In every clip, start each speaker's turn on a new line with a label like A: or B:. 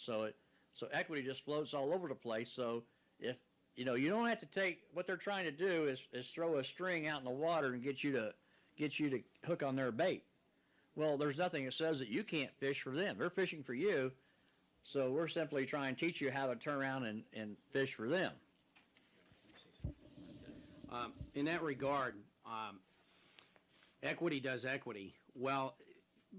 A: So equity just floats all over the place. So if you don't have to take what they're trying to do is throw a string out in the water and get you to hook on their bait. Well, there's nothing that says that you can't fish for them. They're fishing for you. So we're simply trying to teach you how to turn around and fish for them.
B: In that regard, equity does equity. Well,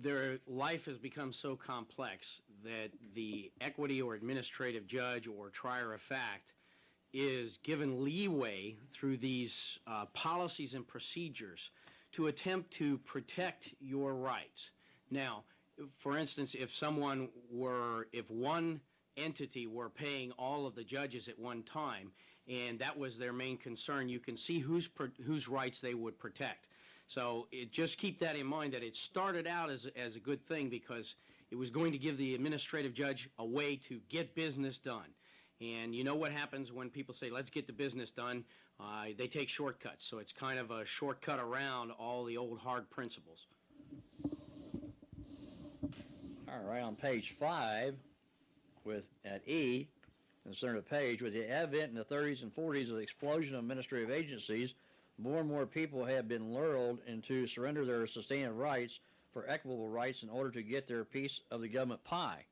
B: their life has become so complex that the equity or administrative judge or trier of fact is given leeway through these policies and procedures to attempt to protect your rights. Now, for instance, if one entity were paying all of the judges at one time, and that was their main concern, you can see whose rights they would protect. So just keep that in mind, that it started out as a good thing because it was going to give the administrative judge a way to get business done. And you know what happens when people say, let's get the business done? They take shortcuts. So it's kind of a shortcut around all the old hard principles.
A: All right, on page 5, at E, in the center of the page, with the advent in the 30s and 40s of the explosion of administrative agencies, more and more people have been lured into surrender their sustained rights for equitable rights in order to get their piece of the government pie.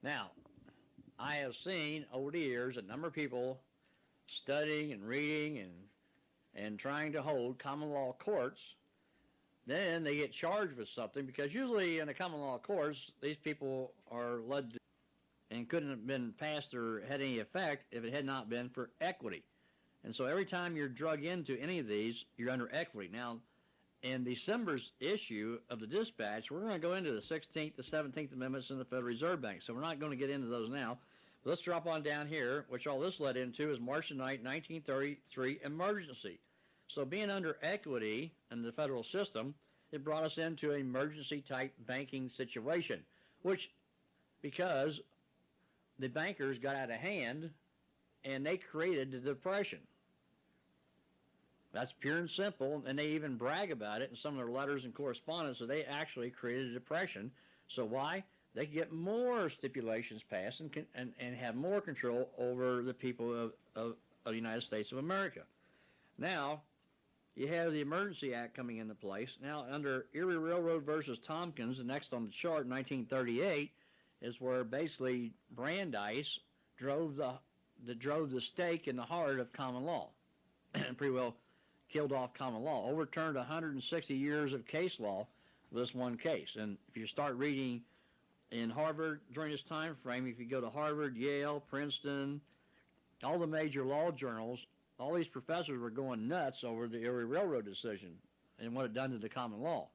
A: Now, I have seen over the years a number of people studying and reading and trying to hold common law courts. Then they get charged with something, because usually in the common law courts, these people are led to, and couldn't have been passed or had any effect if it had not been for equity. And so every time you're drug into any of these, you're under equity. Now, in December's issue of the Dispatch, we're going to go into the 16th, the 17th Amendments in the Federal Reserve Bank. So we're not going to get into those now. But let's drop on down here, which all this led into is March the 9th, 1933 emergency. So being under equity in the federal system, it brought us into an emergency-type banking situation, which, because the bankers got out of hand and they created the Depression. That's pure and simple, and they even brag about it in some of their letters and correspondence that they actually created a Depression. So why? They could get more stipulations passed and have more control over the people of the United States of America. Now, you have the Emergency Act coming into place. Now, under Erie Railroad versus Tompkins, the next on the chart, 1938, is where basically Brandeis drove the stake in the heart of common law, and pretty well killed off common law, overturned 160 years of case law for this one case. And if you start reading in Harvard during this time frame, if you go to Harvard, Yale, Princeton, all the major law journals, all these professors were going nuts over the Erie Railroad decision and what it done to the common law.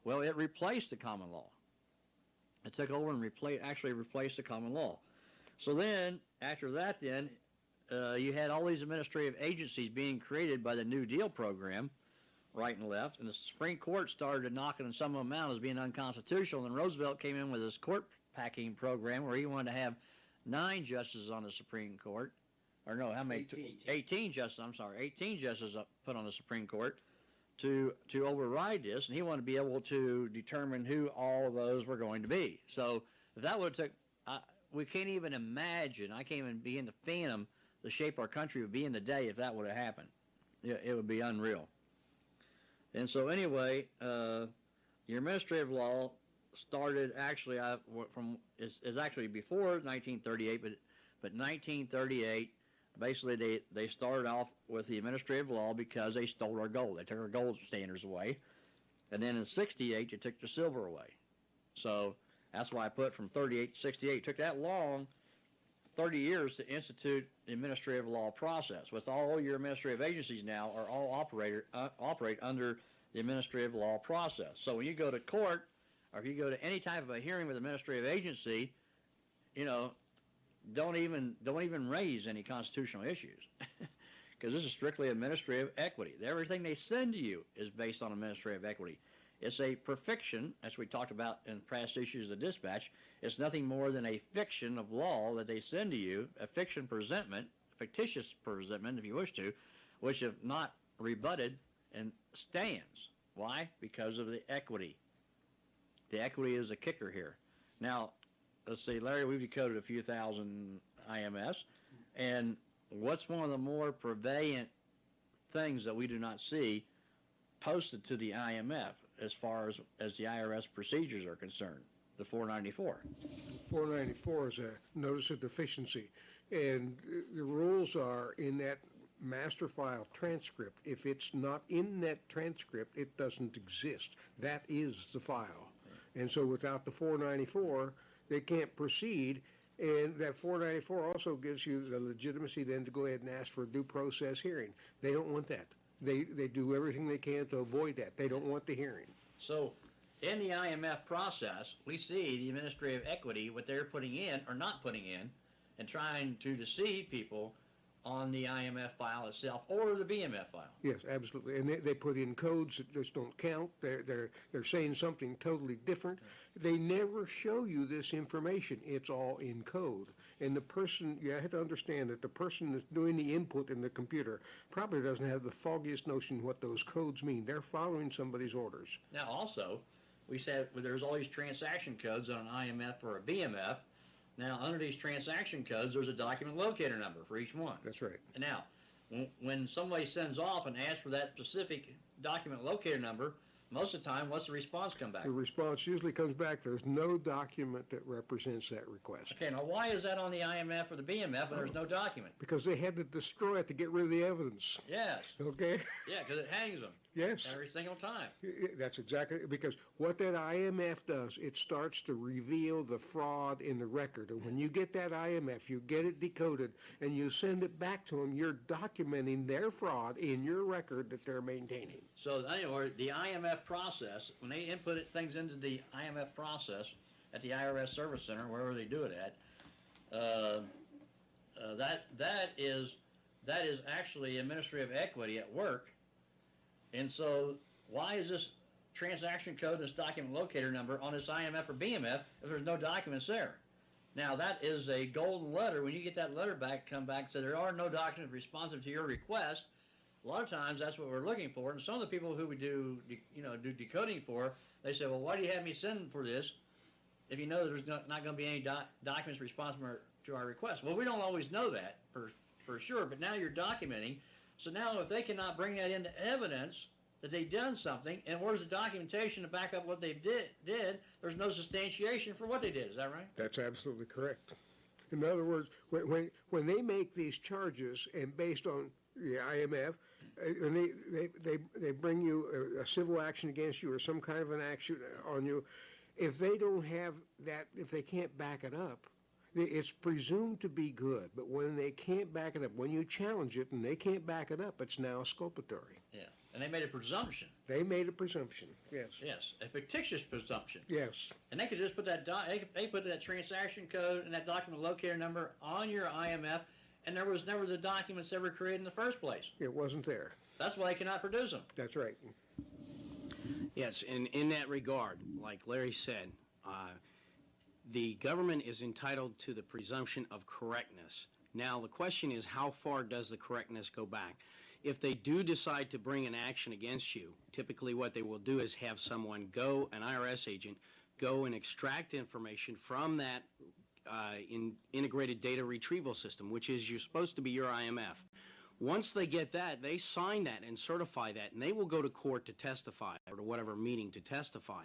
A: Well, it replaced the common law. It took over and actually replaced the common law. So then, after that then, you had all these administrative agencies being created by the New Deal program, right and left, and the Supreme Court started knocking some of them out as being unconstitutional, and Roosevelt came in with his court packing program where he wanted to have 9 justices on the Supreme Court. Or no, how many? 18 justices, I'm sorry, 18 justices put on the Supreme Court to override this, and he wanted to be able to determine who all of those were going to be. So if that would have took, we can't even imagine, I can't even begin to fathom the shape our country would be in today if that would have happened. It would be unreal. And so anyway, your administrative law started actually is actually before 1938, but 1938, basically they started off with the administrative law because they stole our gold. They took our gold standards away. And then in 68, they took the silver away. So that's why I put from 38 to 68. It took that long, 30 years, to institute the administrative law process. With all your administrative agencies now are all operate under the administrative law process. So when you go to court, or if you go to any type of a hearing with an administrative agency, don't even raise any constitutional issues, because this is strictly administrative equity. Everything they send to you is based on administrative equity. It's a perfiction, as we talked about in past issues of the Dispatch. It's nothing more than a fiction of law that they send to you, a fictitious presentment, if you wish to, which if not rebutted and stands. Why? Because of the equity. The equity is the kicker here. Now, let's see, Larry, we've decoded a few thousand IMFs, and what's one of the more prevalent things that we do not see posted to the IMF as far as the IRS procedures are concerned? The 494.
C: 494 is a notice of deficiency, and the rules are in that master file transcript. If it's not in that transcript, it doesn't exist. That is the file. And so without the 494, they can't proceed. And that 494 also gives you the legitimacy then to go ahead and ask for a due process hearing. They don't want that. They do everything they can to avoid that. They don't want the hearing.
A: So in the IMF process, we see the administrative equity, what they're putting in or not putting in, and trying to deceive people on the IMF file itself or the BMF file.
C: Yes, absolutely. And they put in codes that just don't count. They're saying something totally different. They never show you this information. It's all in code. And the person, you have to understand that the person that's doing the input in the computer probably doesn't have the foggiest notion what those codes mean. They're following somebody's orders.
A: Now also, we said there's all these transaction codes on an IMF or a BMF. Now, under these transaction codes, there's a document locator number for each one.
C: That's right.
A: And now, when somebody sends off and asks for that specific document locator number, most of the time, what's the response come back?
C: The response usually comes back, there's no document that represents that request.
A: Okay, now why is that on the IMF or the BMF and there's no document?
C: Because they had to destroy it to get rid of the evidence.
A: Yes.
C: Okay?
A: Yeah, because it hangs them.
C: Yes.
A: Every single time.
C: That's exactly, because what that IMF does, it starts to reveal the fraud in the record. And when you get that IMF, you get it decoded, and you send it back to them, you're documenting their fraud in your record that they're maintaining.
A: So anyway, the IMF process, when they input things into the IMF process at the IRS Service Center, wherever they do it at, that is actually administrative equity at work. And so why is this transaction code and this document locator number on this IMF or BMF if there's no documents there? Now, that is a golden letter. When you get that letter back, come back and say there are no documents responsive to your request, a lot of times that's what we're looking for. And some of the people who we do decoding for, they say, well, why do you have me send for this if you know there's not going to be any documents responsive to our request? Well, we don't always know that for sure, but now you're documenting. So now if they cannot bring that into evidence that they've done something, and where's the documentation to back up what they did, there's no substantiation for what they did. Is that right?
C: That's absolutely correct. In other words, when they make these charges, and based on the IMF, and they bring you a civil action against you or some kind of an action on you, if they don't have that, if they can't back it up, it's presumed to be good, but when they can't back it up, when you challenge it and they can't back it up, it's now exculpatory.
A: Yeah, and they made a presumption.
C: They made a presumption, yes.
A: Yes, a fictitious presumption.
C: Yes.
A: And they could just put they put that transaction code and that document locator number on your IMF, and there was never the documents ever created in the first place.
C: It wasn't there.
A: That's why they cannot produce them.
C: That's right.
B: Yes, and in that regard, like Larry said, the government is entitled to the presumption of correctness. Now, the question is, how far does the correctness go back? If they do decide to bring an action against you, typically what they will do is have someone an IRS agent, go and extract information from that integrated data retrieval system, which is supposed to be your IMF. Once they get that, they sign that and certify that, and they will go to court to testify, or to whatever meeting to testify.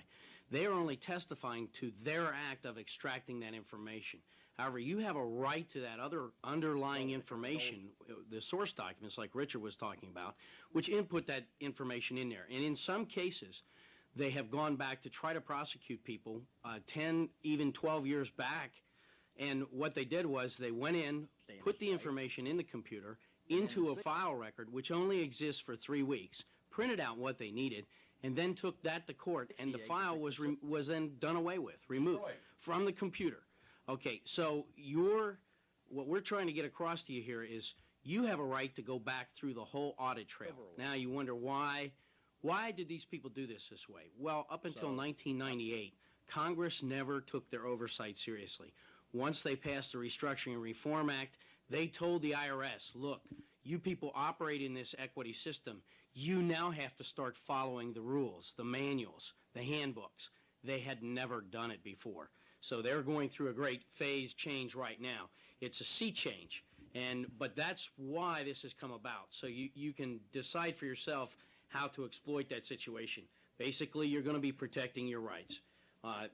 B: They are only testifying to their act of extracting that information. However, you have a right to that other underlying information, the source documents like Richard was talking about, which input that information in there. And in some cases, they have gone back to try to prosecute people 10, even 12 years back. And what they did was they went in, put the information in the computer, into a file record, which only exists for 3 weeks, printed out what they needed, and then took that to court, and the file was then done away with, removed from the computer. Okay, so what we're trying to get across to you here is you have a right to go back through the whole audit trail. Now you wonder why did these people do this way? Well, up until 1998, Congress never took their oversight seriously. Once they passed the Restructuring and Reform Act, they told the IRS, look, you people operate in this equity system. You now have to start following the rules, the manuals, the handbooks. They had never done it before. So they're going through a great phase change right now. It's a sea change, but that's why this has come about. So you can decide for yourself how to exploit that situation. Basically, you're going to be protecting your rights.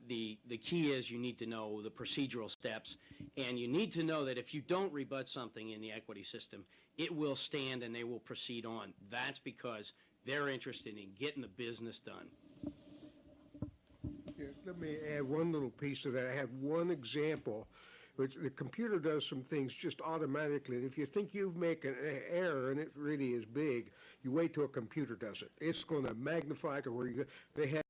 B: The key is you need to know the procedural steps, and you need to know that if you don't rebut something in the equity system, it will stand and they will proceed on. That's because they're interested in getting the business done.
C: Yeah, let me add one little piece to that. I have one example, which the computer does some things just automatically. And if you think you've made an error and it really is big, you wait till a computer does it. It's going to magnify to where they have